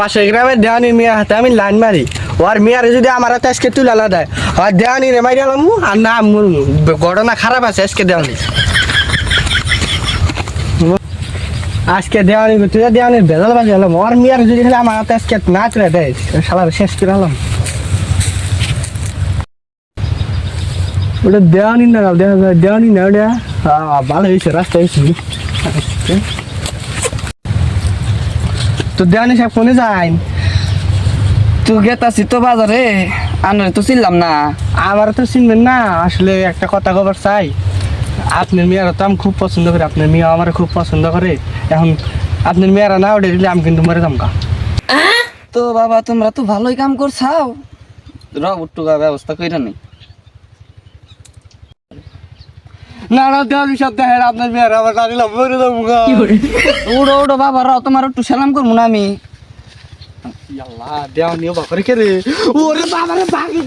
পাশের গ্রামের দেওয়ানি মিয়ার হাতে আমি লাইন মারি ওর মিয়ারে যদি আমার হাতে আজকে তুলে না দেয় আর দেওয়ানি রে মারি আলাম আর না ঘটনা খারাপ আছে আজকে দেওয়ানি আজকে দেওয়ানি তুই দেওয়ানির বেজাল বাজে হলাম ওর মিয়ার যদি খালি আমার হাতে আজকে না তুলে দেয় সালার শেষ করে হলাম ওটা দেওয়ানি না দেওয়ানি না ওটা ভালো হয়েছে রাস্তা হয়েছে তো দেওয়ানি সাহেব কোনে যায় তুই গেতাছি তো বাজারে আনরে তো চিনলাম না। আমার তো চিনবেন না আসলে একটা কথা খবর চাই আপনার মেয়েরা তো আমি খুব পছন্দ করি আপনার মেয়ে আমার খুব পছন্দ করে এখন আপনার মেয়েরা না ওটা দিলে আমি কিন্তু মরে যামকা তো বাবা তোমরা তো ভালোই কাম করছাও রবটুকা ব্যবস্থা কইরা নেই। না না দেওয়ানি সব দেখেন আপনার মেয়েরা আমার না দিলাম মরে যামকা উড়ো উড়ো বাবা রাও তোমার একটু সালাম করবো না আমি। আল্লাহ দেওয়ানিও বাপরে কে রে ওরে বাবারে ভাগি